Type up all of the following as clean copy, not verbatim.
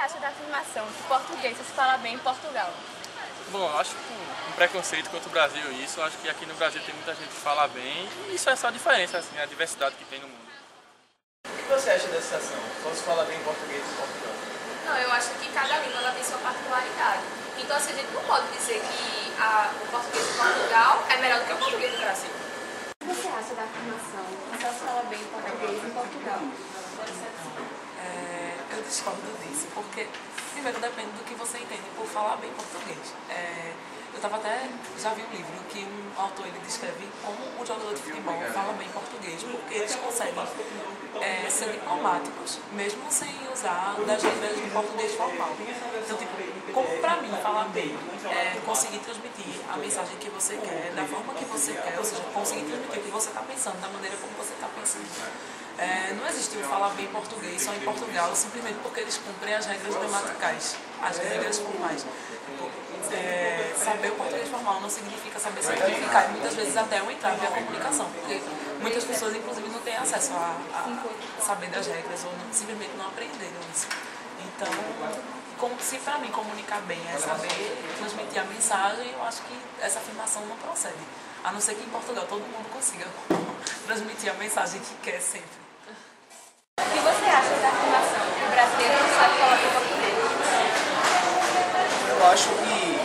acha da afirmação que português se fala bem em Portugal? Bom, eu acho que um preconceito contra o Brasil isso. Eu acho que aqui no Brasil tem muita gente que fala bem e isso é só a diferença, assim, a diversidade que tem no mundo. O que você acha dessa ação? Só se fala bem em português em Portugal? Não, eu acho que cada língua ela tem sua particularidade. Então, assim, a gente não pode dizer que o português de Portugal é melhor do que o português do Brasil. O que você acha da afirmação que só se fala bem português em Portugal? Eu discordo disso, porque primeiro depende do que você entende por falar bem português. Já vi um livro que um autor ele descreve como um jogador de futebol fala bem português, porque eles conseguem ser diplomáticos, mesmo sem usar das regras do português formal. Então, tipo, como pra mim falar bem é conseguir transmitir a mensagem que você quer, da forma que você quer, ou seja, conseguir transmitir o que você está pensando, da maneira como você está pensando. Não existe o falar bem português só em Portugal, simplesmente porque eles cumprem as regras gramaticais, as regras formais. Saber o português formal não significa saber simplificar, e muitas vezes até um entrave à comunicação, porque muitas pessoas, inclusive, não têm acesso a saber das regras ou simplesmente não aprenderam isso. Então, se para mim comunicar bem é saber transmitir a mensagem, eu acho que essa afirmação não procede. A não ser que em Portugal todo mundo consiga transmitir a mensagem que quer sempre. O que você acha da afirmação que o brasileiro não sabe falar bem português? Eu acho que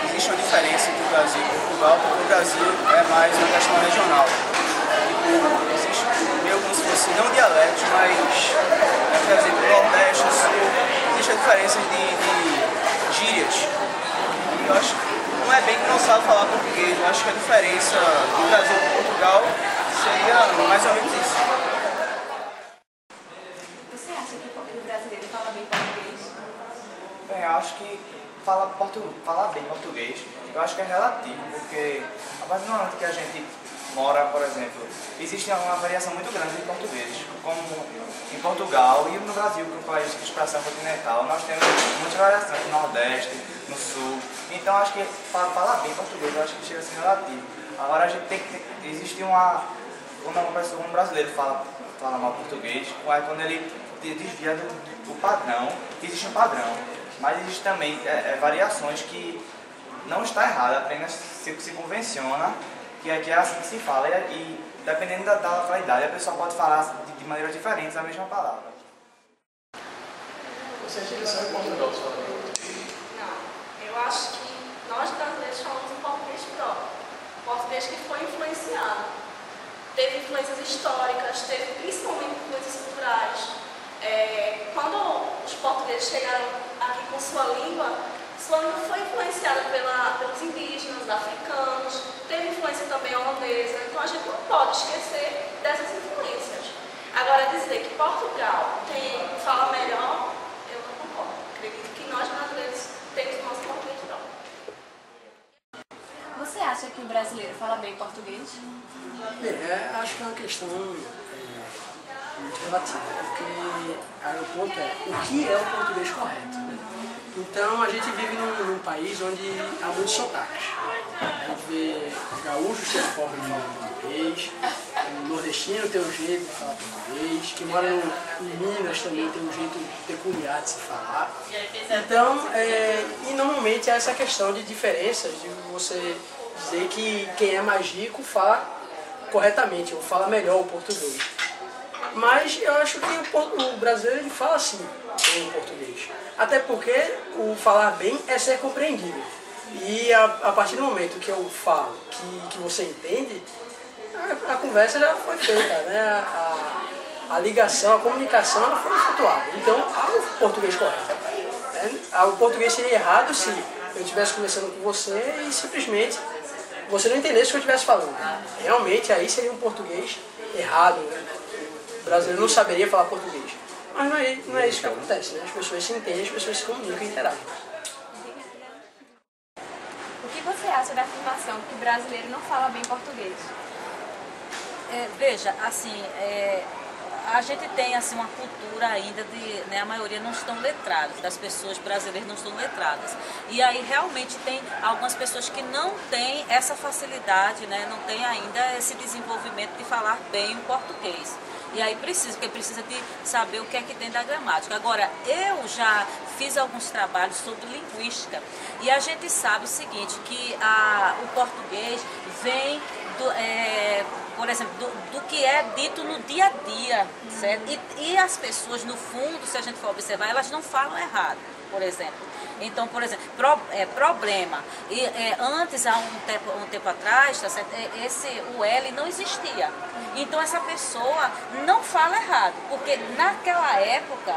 existe uma diferença entre o Brasil e Portugal, porque o Brasil é mais uma questão regional. Existe meio como se fosse não dialetos, mas, por exemplo, Nordeste, Sul, existe a diferença de gírias. E eu acho que não é bem que não sabe falar português, eu acho que a diferença do Brasil e Portugal seria mais ou menos isso. Você acha que o brasileiro fala bem português? Bem, eu acho que falar bem português, eu acho que é relativo, porque a partir do momento que a gente mora, por exemplo, existe uma variação muito grande de português, como em Portugal e no Brasil, que é um país de expressão continental, nós temos muitas variações no Nordeste, no Sul, então acho que falar bem português, eu acho que chega a ser relativo. Agora a gente tem que existe quando um brasileiro fala mal português, quando ele desvia do padrão, existe um padrão, mas existe também variações que não está errado, apenas se convenciona que é assim que se fala e dependendo da qualidade a pessoa pode falar de maneiras diferentes a mesma palavra. Você acha que só em Portugal se fala bem português? Não, eu acho que nós brasileiros falamos um português próprio, português que foi influenciado. Teve influências históricas, teve principalmente influências culturais. Quando os portugueses chegaram aqui com sua língua foi influenciada pelos indígenas, africanos, teve influência também holandesa, então a gente não pode esquecer dessas influências. Agora, dizer que Portugal fala melhor, eu não concordo. Acredito que nós brasileiros temos o nosso português próprio. Você acha que o brasileiro fala bem português? Acho que é uma questão muito relativa, porque o ponto é o que é o português correto. Então a gente vive num país onde há muitos sotaques. A gente vê gaúchos têm forma de falar português, o nordestino tem um jeito de falar português, quem mora em Minas também tem um jeito peculiar de se falar. Então, e normalmente há essa questão de diferenças, de você dizer que quem é mais rico fala corretamente, ou fala melhor o português. Mas eu acho que o brasileiro ele fala assim em português. Até porque o falar bem é ser compreendido. E a partir do momento que eu falo que você entende, a conversa já foi feita, né? A ligação, a comunicação ela foi efetuada. Então há o português correto. Né? O português seria errado se eu estivesse conversando com você e simplesmente você não entendesse o que eu estivesse falando. Realmente aí seria um português errado. Né? O brasileiro não saberia falar português. Mas não é isso que acontece, né? As pessoas se entendem, as pessoas se comunicam e interagem. O que você acha da afirmação que o brasileiro não fala bem português? Veja, assim, a gente tem assim, uma cultura ainda de, né, a maioria não estão letradas, das pessoas brasileiras não estão letradas. E aí realmente tem algumas pessoas que não têm essa facilidade, né, não têm ainda esse desenvolvimento de falar bem o português. E aí porque precisa de saber o que é que tem da gramática. Agora, eu já fiz alguns trabalhos sobre linguística e a gente sabe o seguinte, que o português vem por exemplo, do que é dito no dia a dia, certo? E as pessoas, no fundo, se a gente for observar, elas não falam errado, por exemplo. Então, por exemplo, problema. E antes, há um tempo atrás, tá certo? O L não existia. Então, essa pessoa não fala errado, porque naquela época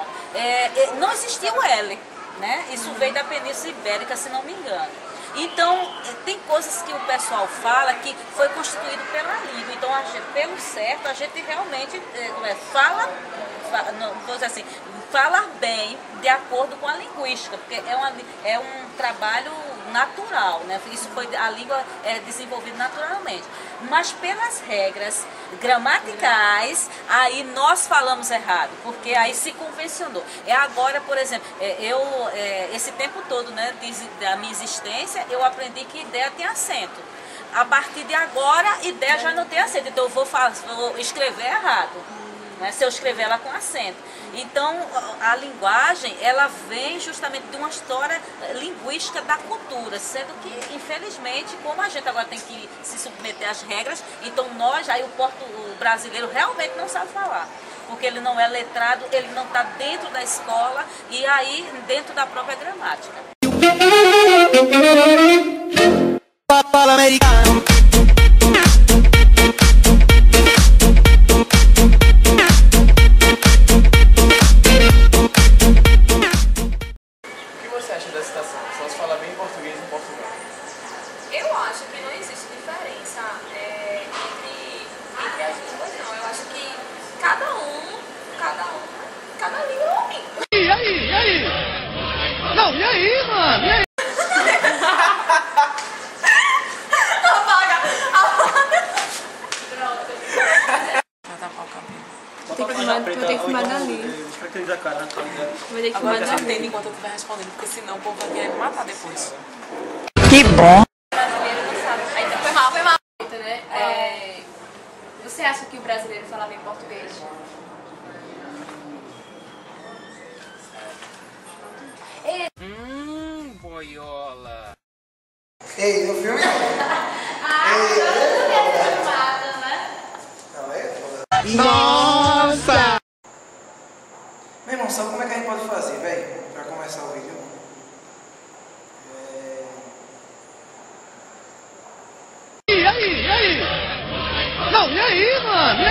não existia o L, né? Isso veio da Península Ibérica, se não me engano. Então, tem coisas que o pessoal fala que foi constituído pela língua. Então, pelo certo, a gente realmente fala bem de acordo com a linguística, porque é um trabalho natural, né? A língua é desenvolvida naturalmente. Mas pelas regras gramaticais, aí nós falamos errado, porque aí se convencionou. Agora, por exemplo, esse tempo todo, né, da minha existência, eu aprendi que ideia tem acento. A partir de agora, ideia já não tem acento, então eu vou escrever errado, né, se eu escrever ela com acento. Então, a linguagem, ela vem justamente de uma história linguística da cultura, sendo que, infelizmente, como a gente agora tem que se submeter às regras, então o brasileiro realmente não sabe falar, porque ele não é letrado, ele não está dentro da escola e aí dentro da própria gramática. Eu acho que não existe diferença entre as línguas, não. Eu acho que cada língua é uma língua. E aí? Não, e aí, mano? E aí? Vou ter que filmar dali. Vai ter que Agora já entendo enquanto eu estiver respondendo, porque senão o povo vai querer me matar depois. Que bom! O brasileiro não sabe. Aí foi mal. Né? Você acha que o brasileiro fala bem português? Boiola! Ei, no filme? Nossa! Meu irmão, sabe como é que a gente pode fazer, velho? Pra começar o vídeo? E aí? Não, e aí, mano?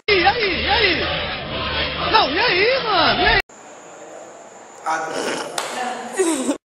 E aí? Não, e aí, mano? Ah, não.